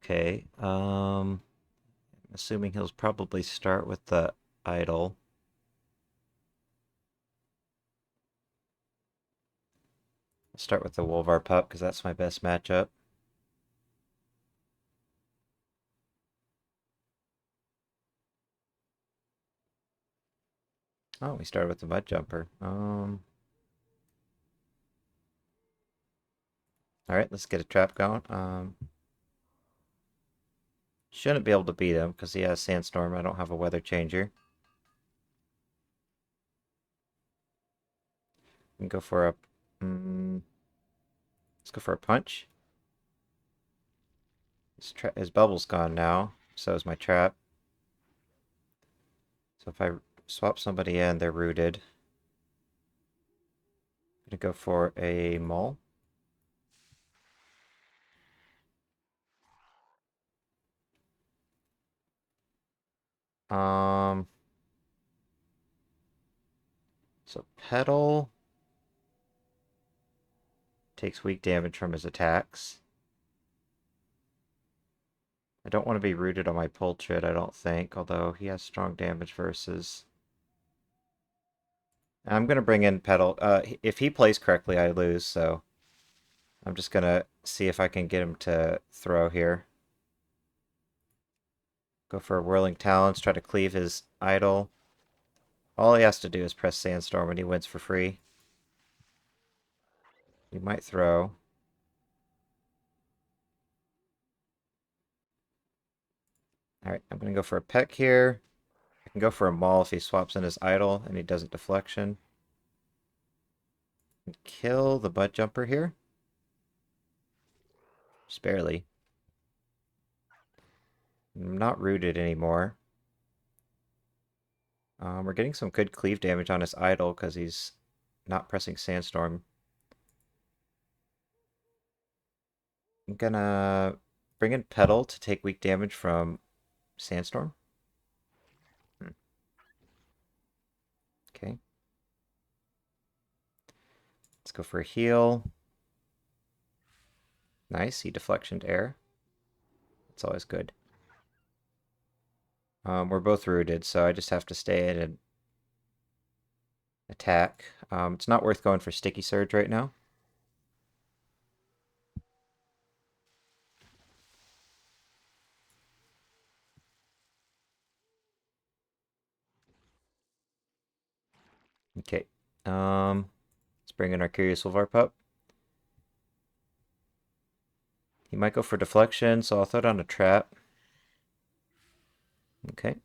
okay. Assuming he'll probably start with the idol. I'll start with the Wolvar pup because that's my best matchup. Oh, we started with the mud jumper. All right, let's get a trap going. Shouldn't be able to beat him because he has sandstorm. I don't have a weather changer. We can go for a. Let's go for a punch. His bubble's gone now. So is my trap. So if I swap somebody in, they're rooted. I'm gonna go for a mole. Um. So Petal takes weak damage from his attacks. I don't want to be rooted on my Poltrit, I don't think, although he has strong damage versus. I'm going to bring in Petal. If he plays correctly, I lose, so I'm just going to see if I can get him to throw here. Go for a Whirling Talons, try to cleave his idol. All he has to do is press Sandstorm and he wins for free. He might throw. Alright, I'm going to go for a Peck here. I can go for a Maul if he swaps in his idol and he doesn't deflection. And kill the Butt Jumper here. Just barely. I'm not rooted anymore. We're getting some good cleave damage on his idol because he's not pressing Sandstorm. I'm gonna bring in Petal to take weak damage from Sandstorm. Okay. Let's go for a heal. Nice, he deflectioned air. That's always good. We're both rooted, so I just have to stay in and attack. It's not worth going for Sticky Surge right now. Okay. Let's bring in our Curious Wolvar pup. He might go for deflection, so I'll throw down a trap. Okay.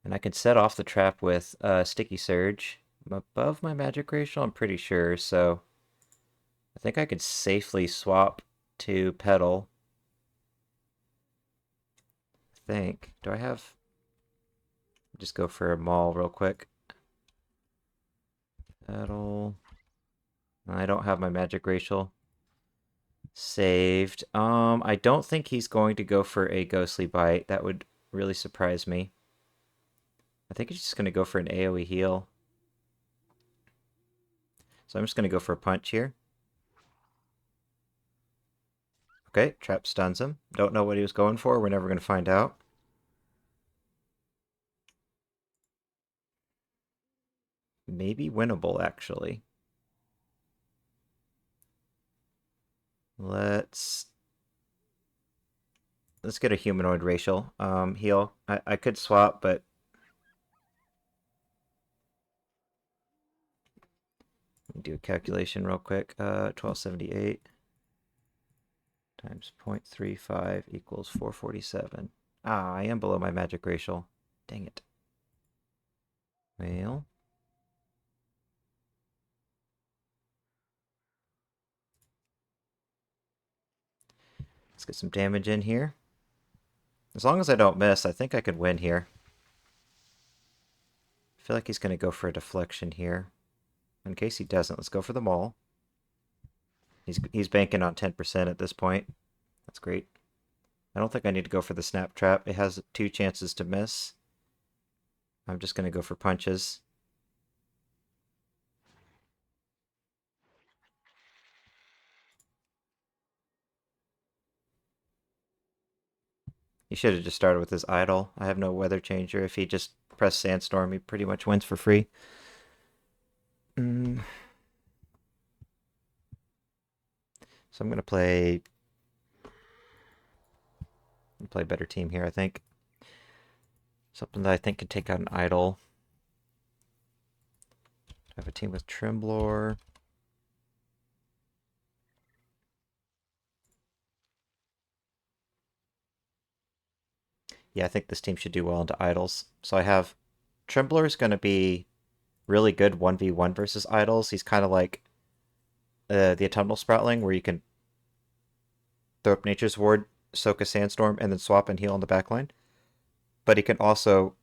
And I can set off the trap with Sticky Surge. I'm above my magic ratio, I'm pretty sure, so I think I could safely swap to Petal. I think. Do I have... Just go for a Maul real quick. Petal. I don't have my magic racial saved. I don't think he's going to go for a Ghostly Bite. That would really surprise me. I think he's just going to go for an AoE heal. So I'm just going to go for a punch here. Okay, trap stuns him. Don't know what he was going for. We're never going to find out. Maybe winnable, actually. Let's get a humanoid racial heal. I could swap, but let me do a calculation real quick. 1278 times 0.35 equals 447. Ah, I am below my magic racial. Dang it. Well, let's get some damage in here. As long as I don't miss, I think I could win here. I feel like he's going to go for a deflection here. In case he doesn't, let's go for the Maul. He's banking on 10% at this point. That's great. I don't think I need to go for the snap trap. It has 2 chances to miss. I'm just going to go for punches. He should have just started with his idol. I have no weather changer. If he just pressed Sandstorm, he pretty much wins for free. So I'm going to play a better team here, I think. Something that I think could take out an idol. I have a team with Tremblor. Yeah, I think this team should do well into idols. So I have Tremblor is going to be really good 1v1 versus idols. He's kind of like the Autumnal Sproutling, where you can throw up Nature's Ward, soak a Sandstorm, and then swap and heal on the backline. But he can also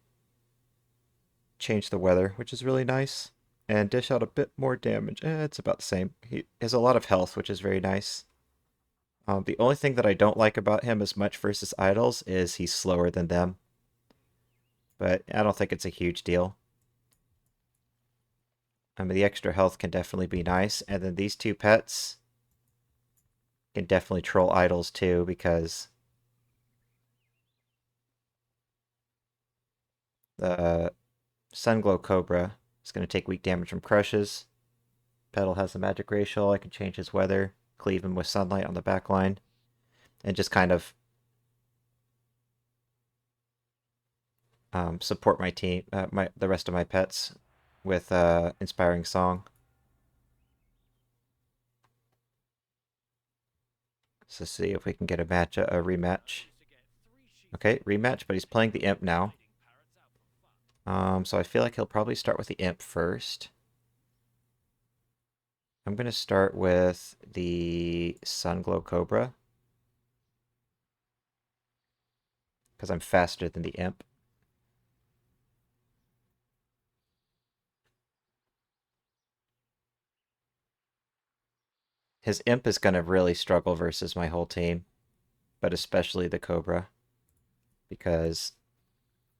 change the weather, which is really nice, and dish out a bit more damage. It's about the same. He has a lot of health, which is very nice. The only thing that I don't like about him as much versus idols is he's slower than them. But I don't think it's a huge deal. I mean, the extra health can definitely be nice. And then these two pets can definitely troll idols too, because the Sunglow Cobra is going to take weak damage from crushes. Petal has the magic racial. I can change his weather, cleave him with sunlight on the back line, and just kind of support my team, the rest of my pets with inspiring song. So see if we can get a rematch. Okay, rematch, but he's playing the imp now. So I feel like he'll probably start with the imp first. I'm going to start with the Sunglow Cobra, because I'm faster than the imp. His imp is going to really struggle versus my whole team, but especially the Cobra, because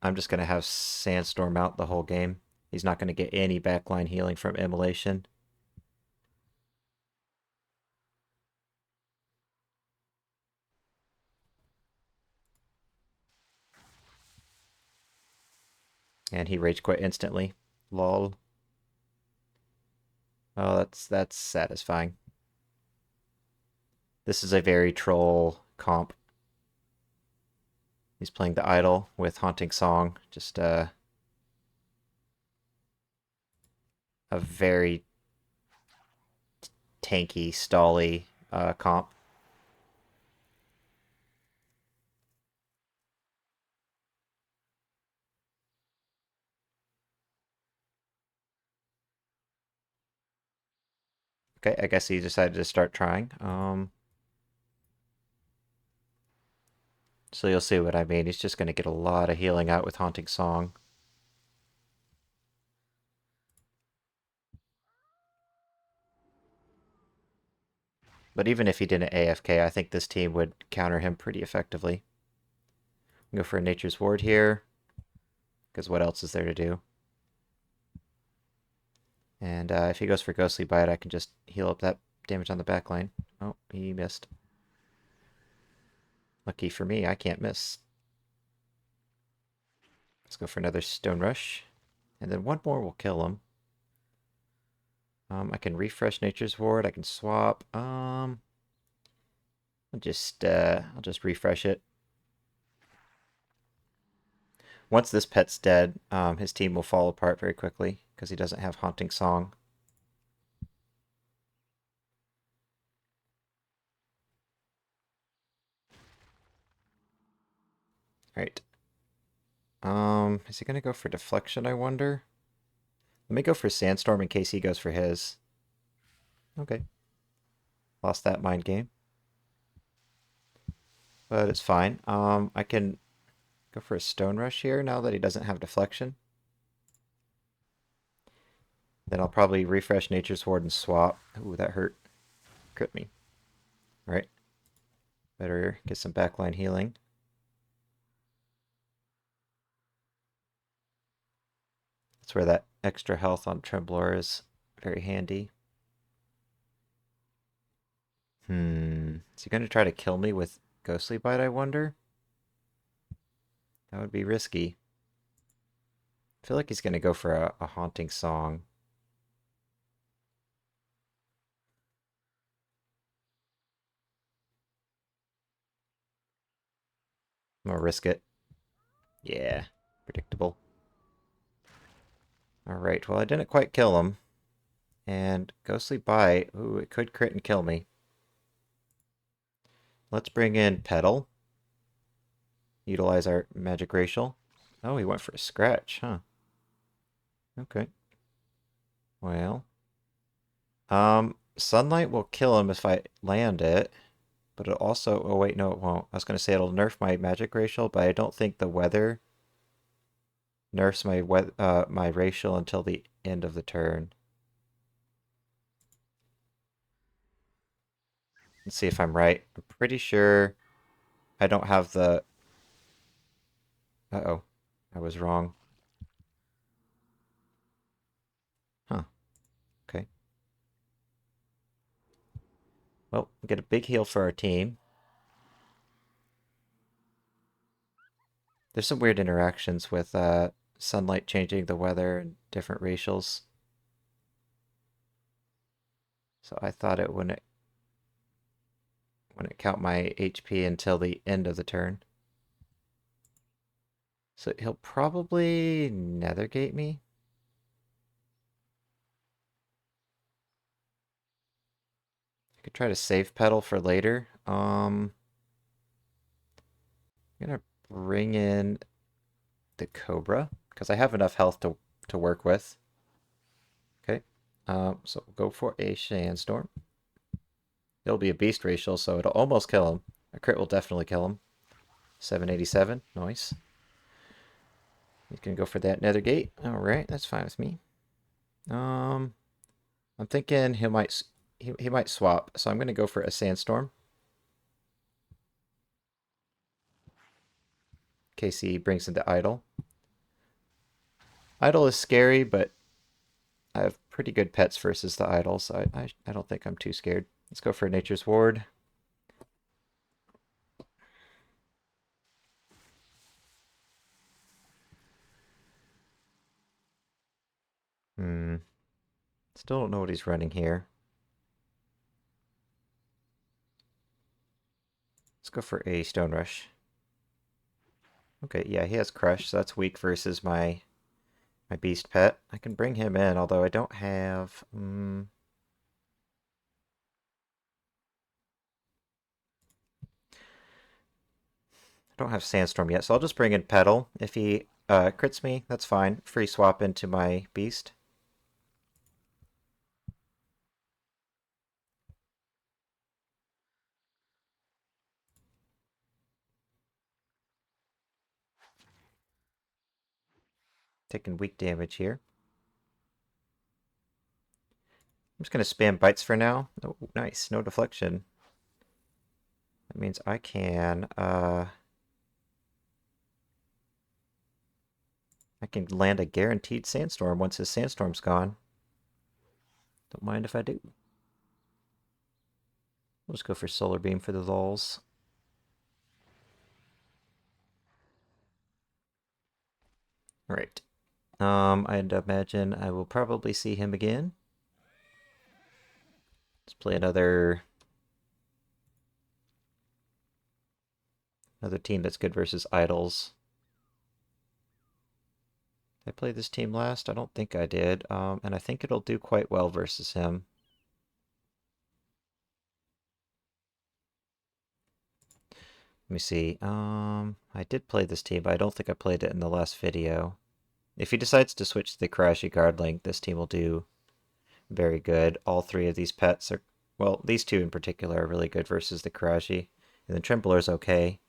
I'm just going to have Sandstorm out the whole game. He's not going to get any backline healing from Immolation. And he rage quit instantly. Lol. Oh, that's satisfying. This is a very troll comp. He's playing the idol with Haunting Song. Just a very tanky, stally comp. Okay, I guess he decided to start trying. So you'll see what I mean. He's just going to get a lot of healing out with Haunting Song. But even if he didn't AFK, I think this team would counter him pretty effectively. Go for a Nature's Ward here, because what else is there to do? And if he goes for Ghostly Bite, I can just heal up that damage on the back line. Oh, he missed. Lucky for me, I can't miss. Let's go for another Stone Rush. And then one more will kill him. I can refresh Nature's Ward. I can swap. I'll just refresh it. Once this pet's dead, his team will fall apart very quickly because he doesn't have Haunting Song. Alright. Is he gonna go for Deflection, I wonder? Let me go for Sandstorm in case he goes for his. Okay. Lost that mind game. But it's fine. I can go for a Stone Rush here now that he doesn't have Deflection. Then I'll probably refresh Nature's Ward and swap. Ooh, that hurt. Crit me. Alright. Better get some backline healing. That's where that extra health on Tremblor is very handy. Is he going to try to kill me with Ghostly Bite, I wonder? That would be risky. I feel like he's going to go for a haunting song. I'm going to risk it. Yeah, predictable. Alright, well I didn't quite kill him. And Ghostly Bite, ooh, it could crit and kill me. Let's bring in Petal. Utilize our magic racial. Oh, he went for a scratch, huh? Okay. Well. Sunlight will kill him if I land it. But it'll also, oh wait, no it won't. I was going to say it'll nerf my magic racial, but I don't think the weather nerfs my racial until the end of the turn. Let's see if I'm right. I'm pretty sure I don't have the... Uh-oh. I was wrong. Huh. Okay. Well, we get a big heal for our team. There's some weird interactions with sunlight changing the weather and different racials. So I thought it wouldn't count my HP until the end of the turn. So he'll probably nethergate me. I could try to save Petal for later. I'm gonna bring in the Cobra because I have enough health to work with. Okay. So we'll go for a Sandstorm. It'll be a beast racial, so it'll almost kill him. A crit will definitely kill him. 787, nice. He's gonna go for that nether gate. All right, that's fine with me. I'm thinking he might swap, so I'm gonna go for a sandstorm. In case he brings in the idol. Idol is scary, but I have pretty good pets versus the idol, so I don't think I'm too scared. Let's go for Nature's Ward. Still don't know what he's running here. Let's go for a Stone Rush. Okay, yeah, he has Crush, so that's weak versus my beast pet. I can bring him in, although I don't have... I don't have Sandstorm yet, so I'll just bring in Petal. If he crits me, that's fine. Free swap into my beast. Taking weak damage here. I'm just going to spam bites for now. Oh, nice. No deflection. That means I can land a guaranteed sandstorm once his sandstorm's gone. Don't mind if I do. We'll just go for solar beam for the lulz. Alright. I'd imagine I will probably see him again. Let's play another team that's good versus idols. Did I play this team last? I don't think I did. And I think it'll do quite well versus him. Let me see. I did play this team, but I don't think I played it in the last video. If he decides to switch to the Karashi Guard Link, this team will do very good. All three of these pets are, well, these two in particular are really good versus the Karashi. And the Trembler's okay.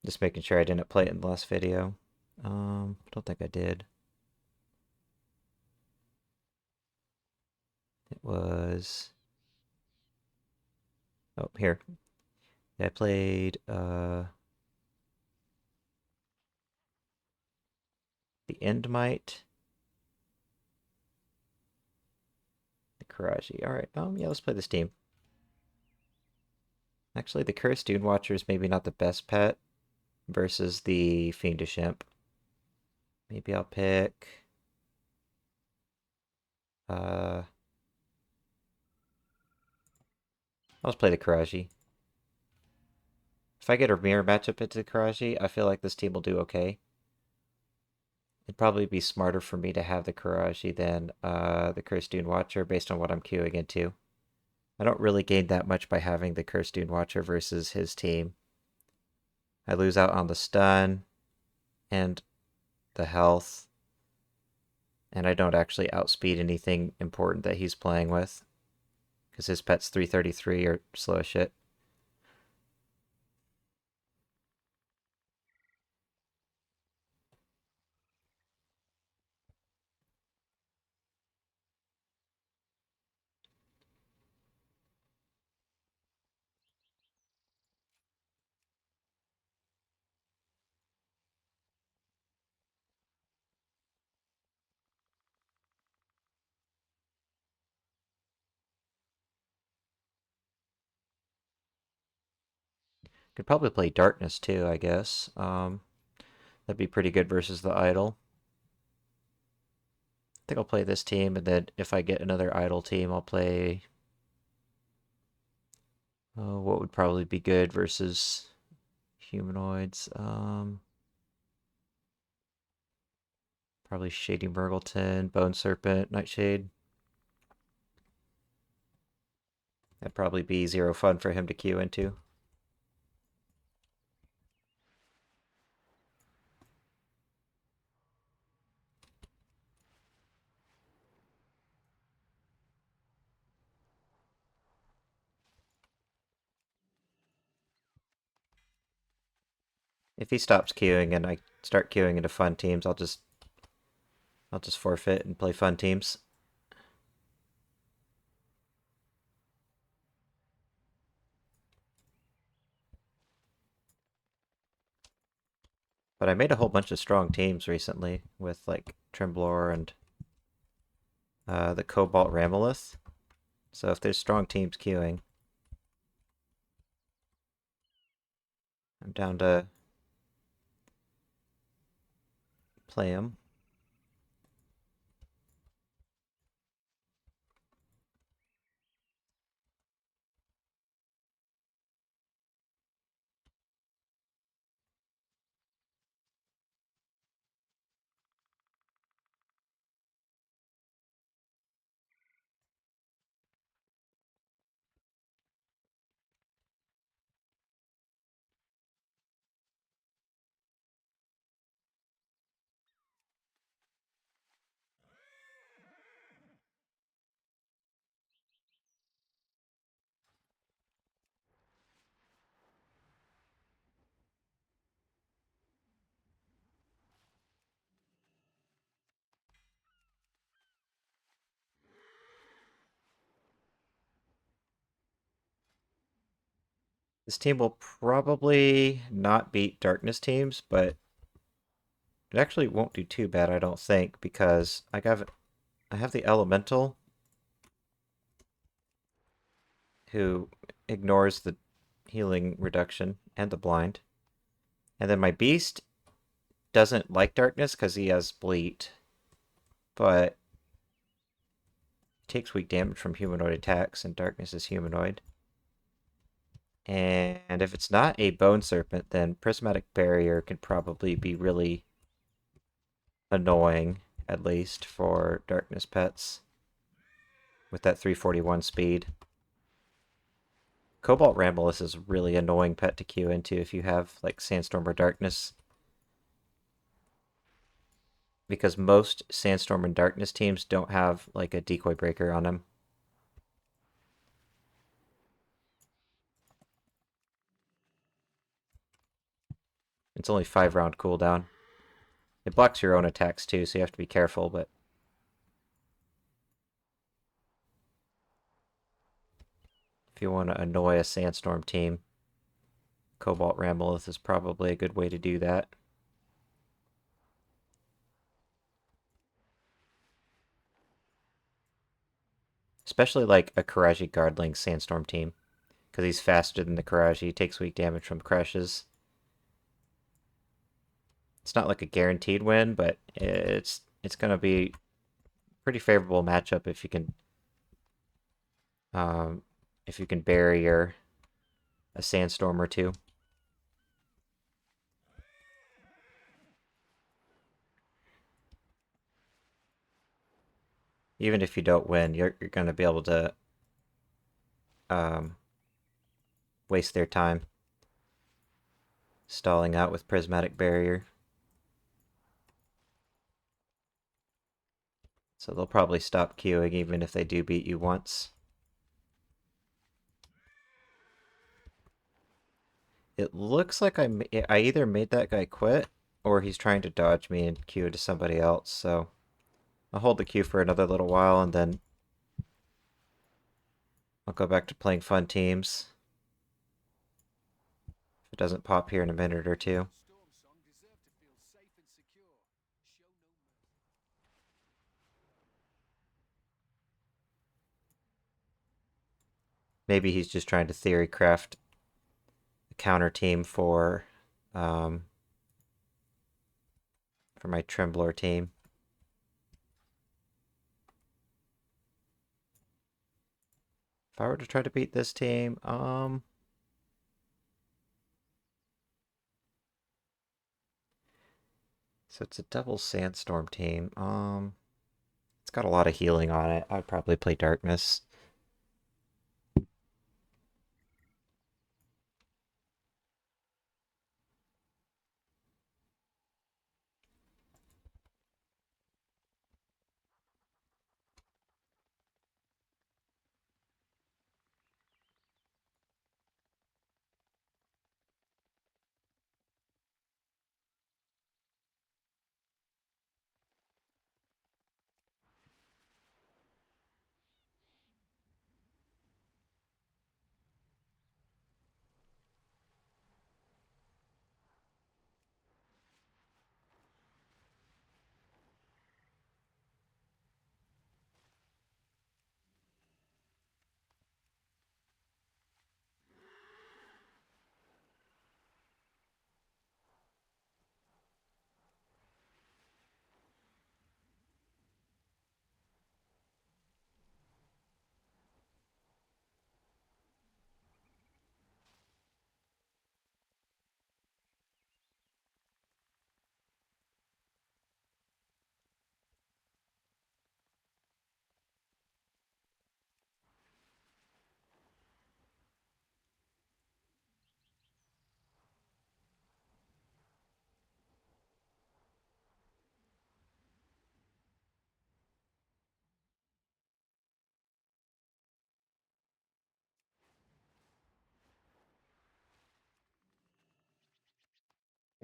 Just making sure I didn't play it in the last video. I don't think I did. It was... Oh, here. I played the Endmite, the Karashi. Alright, yeah, let's play this team. Actually, the Cursed Dune Watcher is maybe not the best pet. versus the Fiendish Imp. Maybe I'll pick... I'll just play the Karaji. If I get a mirror matchup into Karaji, I feel like this team will do okay. It'd probably be smarter for me to have the Karaji than the Curse Dune Watcher based on what I'm queuing into. I don't really gain that much by having the Curse Dune Watcher versus his team. I lose out on the stun and the health, and I don't actually outspeed anything important that he's playing with, because his pet's 333 or slow as shit. Could probably play Darkness too, I guess. That'd be pretty good versus the Idol. I think I'll play this team, and then if I get another Idol team, I'll play... what would probably be good versus humanoids? Probably Shady Murgleton, Bone Serpent, Nightshade. That'd probably be zero fun for him to queue into. If he stops queuing and I start queuing into fun teams, I'll just forfeit and play fun teams. But I made a whole bunch of strong teams recently with like Tremblor and the Cobalt Ramolith. So if there's strong teams queuing, I'm down to play them. This team will probably not beat Darkness teams, but it actually won't do too bad, I don't think, because I have the Elemental who ignores the healing reduction and the blind. And then my Beast doesn't like Darkness because he has Bleat, but takes weak damage from humanoid attacks, and Darkness is humanoid. And if it's not a Bone Serpent, then Prismatic Barrier could probably be really annoying, at least, for Darkness pets with that 341 speed. Cobalt Rambless is a really annoying pet to queue into if you have like Sandstorm or Darkness, because most Sandstorm and Darkness teams don't have like a decoy breaker on them. It's only 5-round cooldown. It blocks your own attacks too, so you have to be careful, but if you want to annoy a Sandstorm team, Cobalt Rambleth is probably a good way to do that. Especially like a Karaji Guardling Sandstorm team, because he's faster than the Karaji, takes weak damage from crashes. It's not like a guaranteed win, but it's going to be pretty favorable matchup um, if you can bury a sandstorm or two. Even if you don't win, you're going to be able to um, waste their time stalling out with prismatic barrier. So they'll probably stop queuing even if they do beat you once. It looks like I either made that guy quit or he's trying to dodge me and queue to somebody else. So I'll hold the queue for another little while and then I'll go back to playing fun teams. If it doesn't pop here in a minute or two. Maybe he's just trying to theory craft a counter team um, for my Trembler team. If I were to try to beat this team, so it's a double sandstorm team. It's got a lot of healing on it. I'd probably play darkness.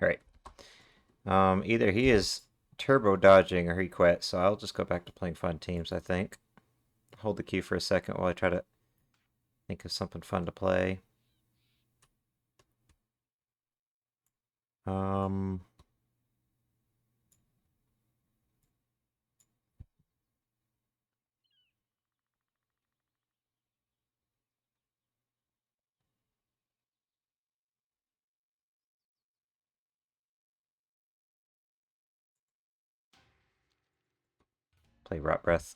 All right. Either he is turbo dodging or he quit, so I'll just go back to playing fun teams, I think. Hold the queue for a second while I try to think of something fun to play. Um, play Rot Breath.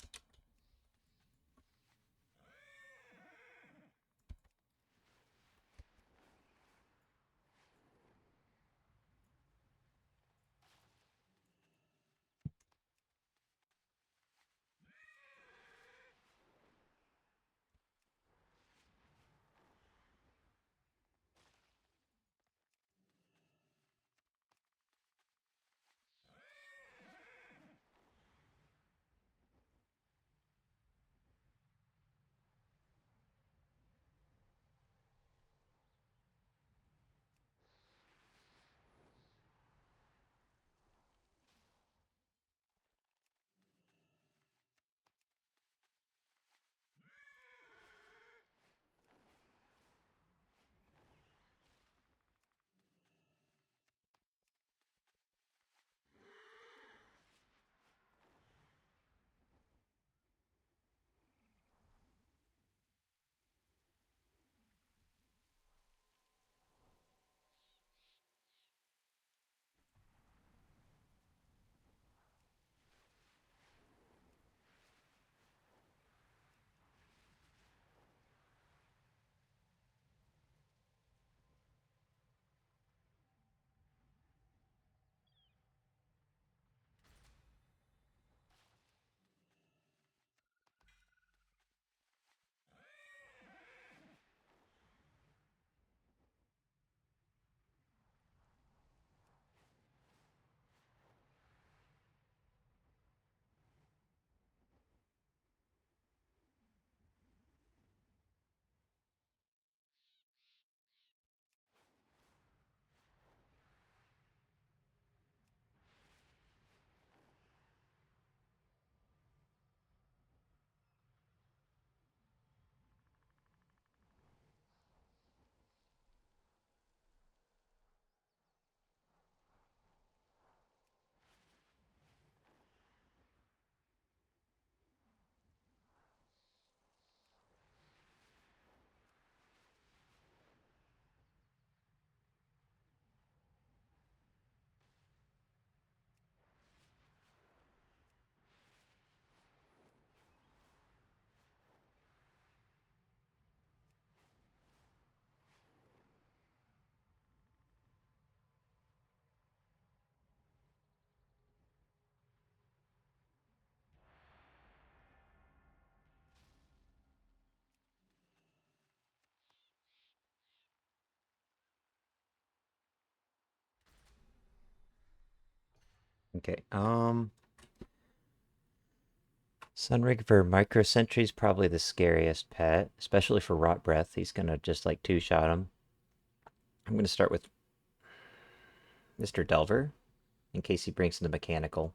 Okay, Sunrigger Micro Sentry's probably the scariest pet, especially for Rot Breath. He's gonna just like two-shot him. I'm gonna start with Mr. Delver, in case he brings in the mechanical.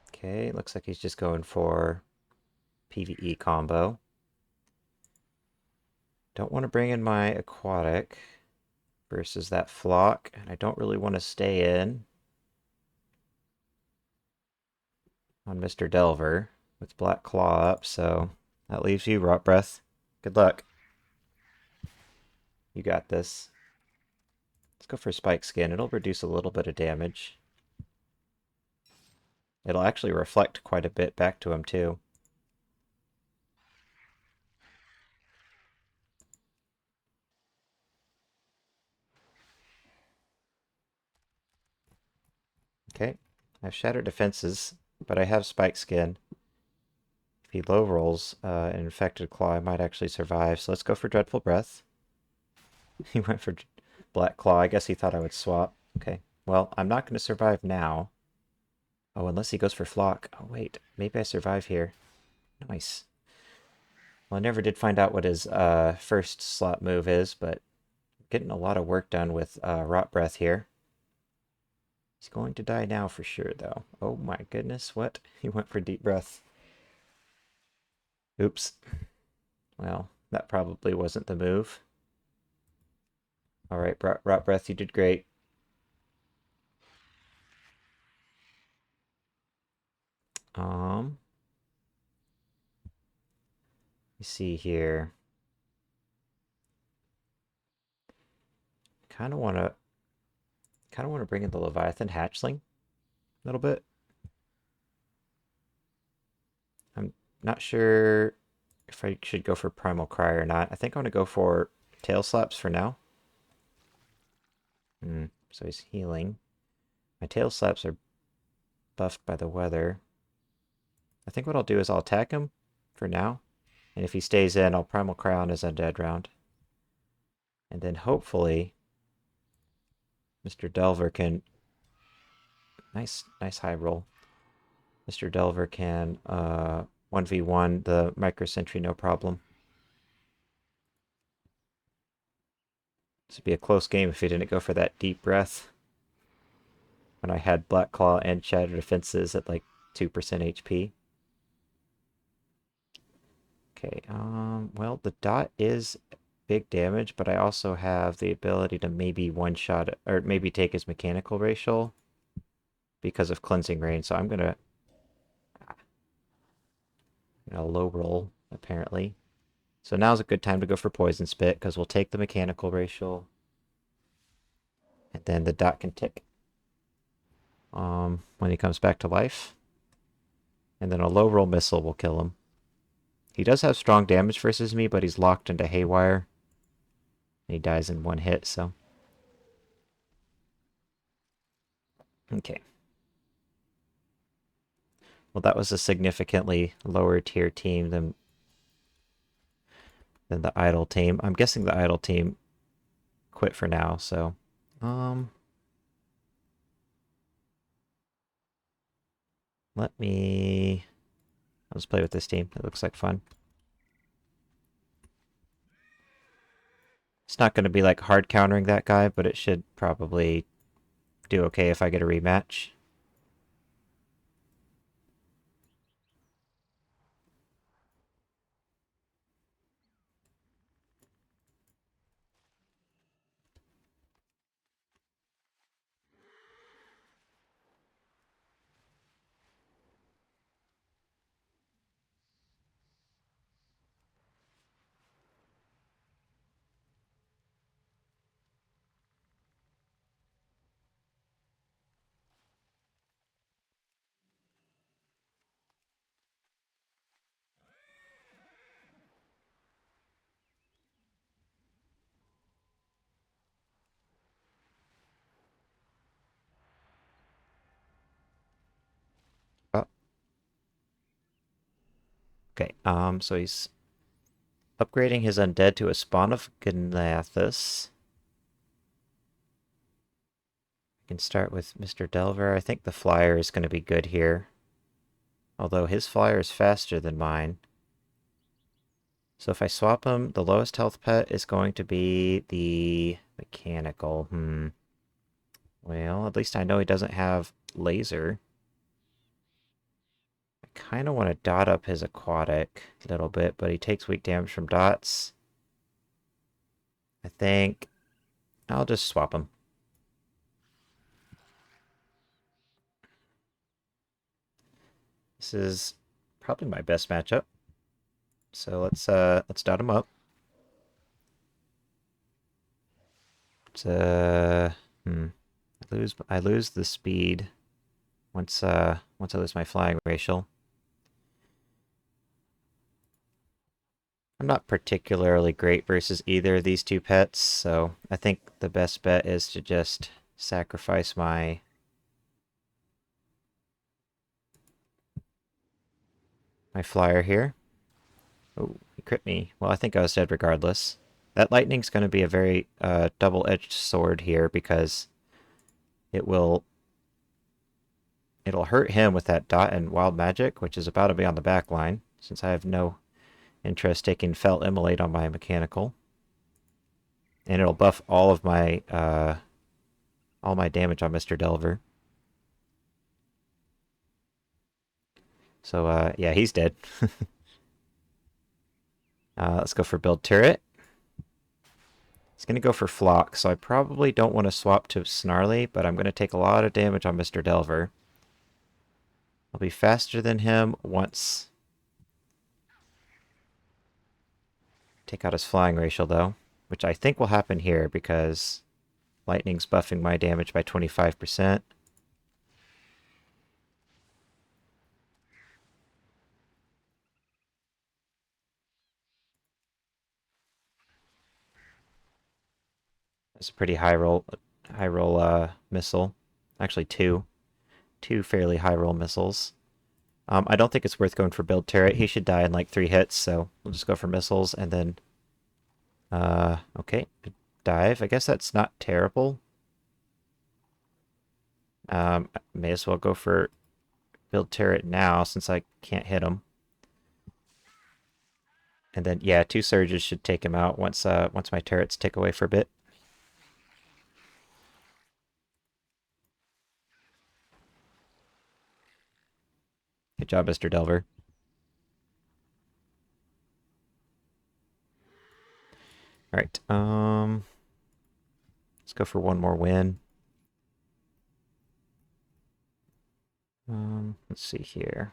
Okay, looks like he's just going for PvE combo. Don't want to bring in my aquatic versus that flock, and I don't really want to stay in on Mr. Delver with Black Claw up, so that leaves you, Rot Breath. Good luck. You got this. Let's go for Spike Skin. It'll reduce a little bit of damage. It'll actually reflect quite a bit back to him, too. Okay. I have Shattered Defenses, but I have Spike Skin. If he low rolls an Infected Claw, I might actually survive. So let's go for Dreadful Breath. He went for Black Claw. I guess he thought I would swap. Okay. Well, I'm not going to survive now. Oh, unless he goes for Flock. Oh, wait. Maybe I survive here. Nice. Well, I never did find out what his first slot move is, but getting a lot of work done with Rot Breath here. He's going to die now for sure, though. Oh my goodness, what? He went for Deep Breath. Oops. Well, that probably wasn't the move. Alright, Rot Breath, you did great. You see here. Kind of want to bring in the Leviathan Hatchling a little bit. I'm not sure if I should go for Primal Cry or not. I think I'm going to go for Tail Slaps for now. So he's healing. My Tail Slaps are buffed by the weather. I think what I'll do is I'll attack him for now. And if he stays in, I'll Primal Cry on his Undead round. And then hopefully Mr. Delver can... Nice high roll. Mr. Delver can 1v1 the Micro Sentry no problem. This would be a close game if he didn't go for that Deep Breath. When I had Black Claw and Shattered Defenses at like 2% HP. Okay, well, the dot is big damage, but I also have the ability to maybe one-shot it, or maybe take his mechanical racial because of Cleansing Rain, so I'm gonna low roll, apparently. So now's a good time to go for Poison Spit, because we'll take the mechanical racial, and then the dot can tick when he comes back to life. And then a low roll missile will kill him. He does have strong damage versus me, but he's locked into Haywire. And he dies in one hit, so... Okay. Well, that was a significantly lower tier team than the Idle team. I'm guessing the Idle team quit for now, so... Let me... Let's play with this team. It looks like fun. It's not going to be like hard countering that guy, but it should probably do okay if I get a rematch. Oh. Okay, so he's upgrading his undead to a spawn of Gnathus. can start with Mr. Delver. I think the flyer is going to be good here. Although his flyer is faster than mine. So if I swap him, the lowest health pet is going to be the mechanical. Well, at least I know he doesn't have laser. I kind of want to dot up his aquatic a little bit, but he takes weak damage from dots. I think I'll just swap him. This is probably my best matchup. So let's dot him up. It's I lose the speed once I lose my flying racial. I'm not particularly great versus either of these two pets, so I think the best bet is to just sacrifice my flyer here. Oh, he crit me. Well, I think I was dead regardless. That lightning's going to be a very double-edged sword here because it'll hurt him with that dot and wild magic, which is about to be on the back line, since I have no interest taking Felt Immolate on my mechanical. And it'll buff all my damage on Mr. Delver. So, yeah, he's dead. Let's go for build turret. He's going to go for Flock, so I probably don't want to swap to Snarly, but I'm going to take a lot of damage on Mr. Delver. I'll be faster than him once. Take out his flying racial, though, which I think will happen here because lightning's buffing my damage by 25%. It's a pretty high roll missile. Actually, two fairly high roll missiles. I don't think it's worth going for build turret. He should die in like 3 hits, so we'll just go for missiles and then okay, dive. I guess that's not terrible. May as well go for build turret now since I can't hit him. And then yeah, 2 surges should take him out once my turrets tick away for a bit. Good job, Mr. Delver. Alright, let's go for one more win. Let's see here.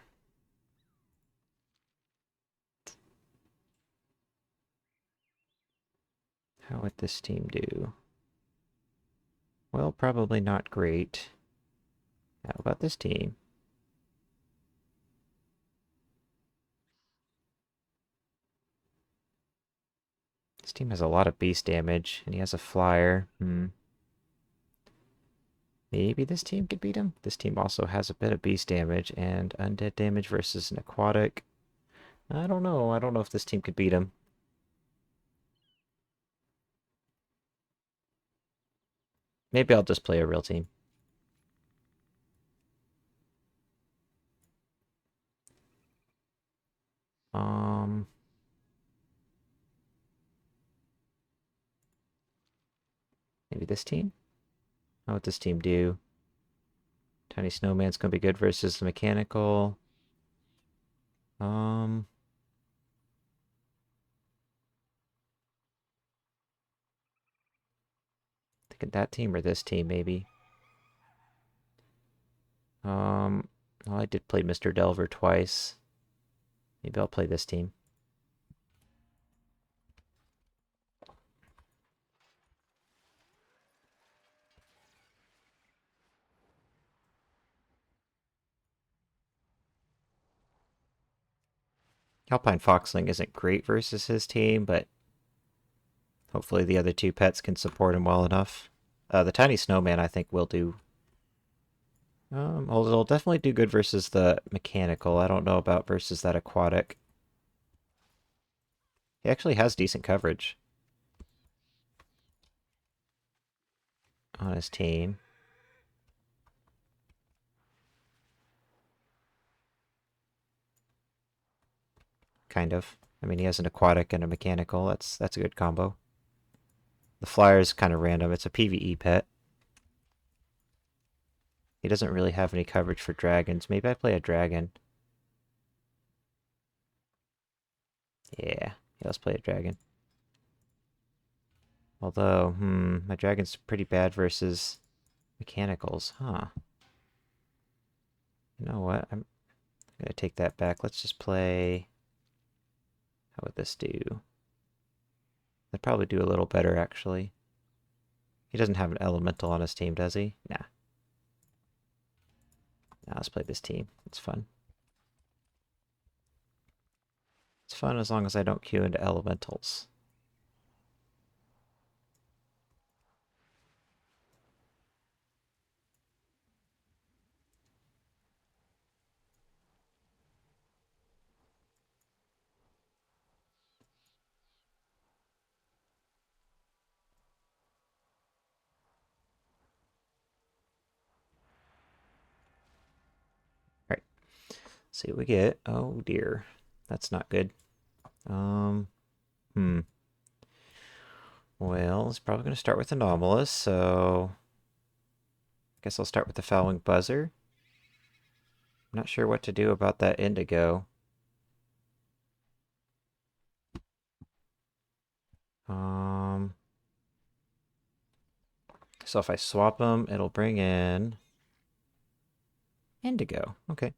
How would this team do? Well, probably not great. How about this team? This team has a lot of beast damage, and he has a flyer. Maybe this team could beat him? This team also has a bit of beast damage and undead damage versus an aquatic. I don't know. I don't know if this team could beat him. Maybe I'll just play a real team. Maybe this team? How would this team do? Tiny Snowman's gonna be good versus the mechanical. Thinking that team or this team, maybe. Well, I did play Mr. Delver twice. Maybe I'll play this team. Alpine Foxling isn't great versus his team, but hopefully the other 2 pets can support him well enough. The Tiny Snowman, I think, will do. It'll definitely do good versus the mechanical. I don't know about versus that aquatic. He actually has decent coverage on his team. kind of. I mean, he has an aquatic and a mechanical. That's a good combo. The flyer is kind of random. It's a PvE pet. He doesn't really have any coverage for dragons. Maybe I play a dragon. Yeah, let's play a dragon. Although, my dragon's pretty bad versus mechanicals, huh? You know what? I'm gonna take that back. Let's just play... How would this do? That'd probably do a little better, actually. He doesn't have an elemental on his team, does he? Nah. Now let's play this team. It's fun. It's fun as long as I don't queue into elementals. Alright. See what we get. Oh dear. That's not good. Well, it's probably going to start with Anomalous, so... I guess I'll start with the Following Buzzer. I'm not sure what to do about that Indigo. So if I swap them, it'll bring in... Indigo. Okay.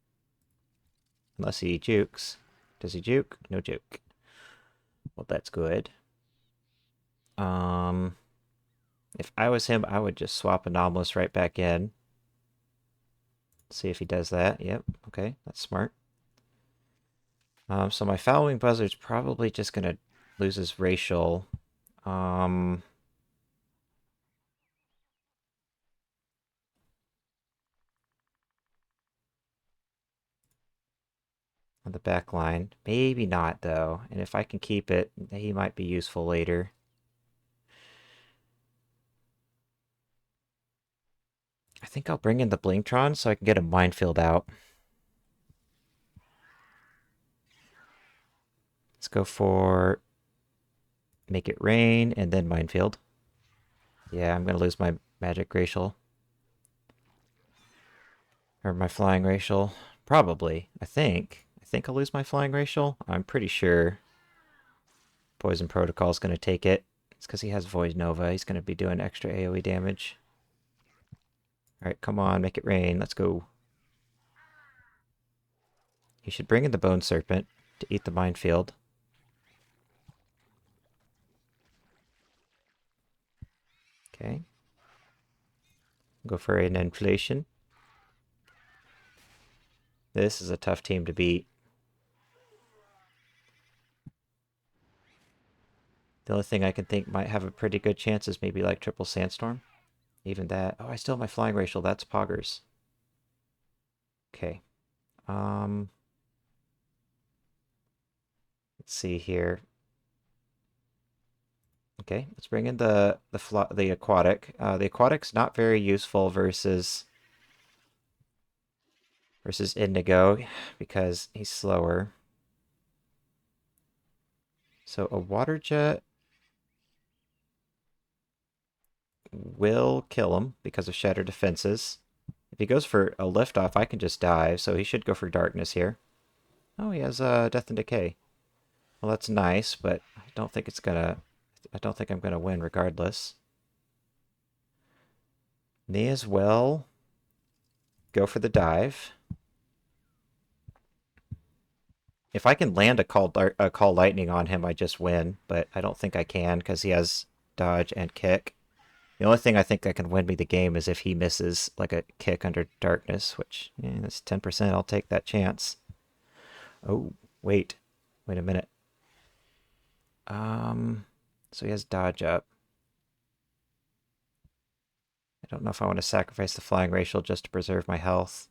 Unless he jukes. Does he juke? No juke. Well, that's good. If I was him, I would just swap Anomalous right back in. See if he does that. Yep. Okay, that's smart. So my Following Buzzard's probably just gonna lose his racial. On the back line. Maybe not, though. And if I can keep it, he might be useful later. I think I'll bring in the Blinktron so I can get a Minefield out. Let's go for Make It Rain and then Minefield. Yeah, I'm going to lose my Magic Racial. Or my Flying Racial. Probably. I think I'll lose my Flying Racial. I'm pretty sure Poison Protocol is going to take it. It's because he has Void Nova. He's going to be doing extra AoE damage. Alright, come on, make it rain. Let's go. He should bring in the Bone Serpent to eat the Minefield. Okay. Go for an Inflation. This is a tough team to beat. The only thing I can think might have a pretty good chance is maybe like Triple Sandstorm. Even that. Oh, I still have my Flying Racial. That's Poggers. Okay. Let's see here. Okay, let's bring in the aquatic. The aquatic's not very useful versus Indigo because he's slower. So a water jet will kill him because of shattered defenses. If he goes for a liftoff, I can just dive, so he should go for darkness here. Oh, he has death and decay. Well, that's nice, but I don't think I'm gonna win regardless. May as well go for the dive. If I can land a call lightning on him, I just win, but I don't think I can because he has dodge and kick. The only thing I think that can win me the game is if he misses like a kick under darkness, which that's 10%. I'll take that chance. Oh, wait a minute. So he has dodge up. I don't know if I want to sacrifice the Flying Racial just to preserve my health.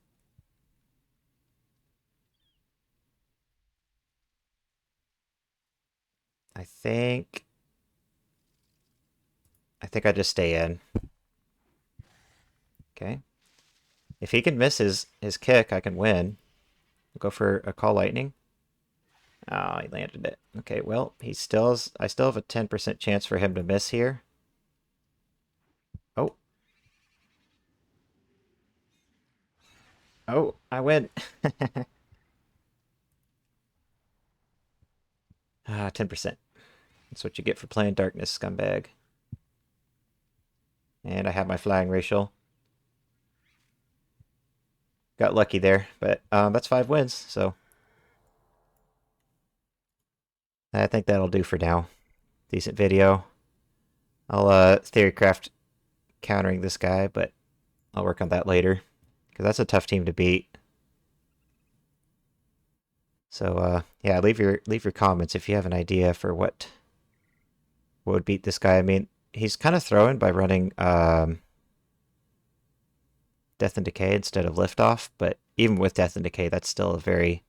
I think I just stay in. Okay. If he can miss his kick, I can win. Go for a call lightning. Oh Oh, he landed it. Okay, well, I still have a 10% chance for him to miss here. Oh. Oh, I win. 10%. That's what you get for playing Darkness, scumbag. And I have my flying racial. Got lucky there, but that's 5 wins, so I think that'll do for now. Decent video. I'll theorycraft countering this guy, but I'll work on that later, because that's a tough team to beat. So yeah, leave your comments if you have an idea for what would beat this guy. I mean, he's kind of throwing by running Death and Decay instead of Liftoff, but even with Death and Decay, that's still a very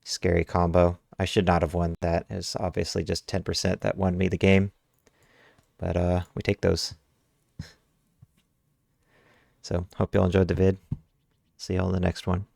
scary combo. I should not have won that. It's obviously just 10% that won me the game. But we take those. So hope y'all enjoyed the vid. See y'all in the next one.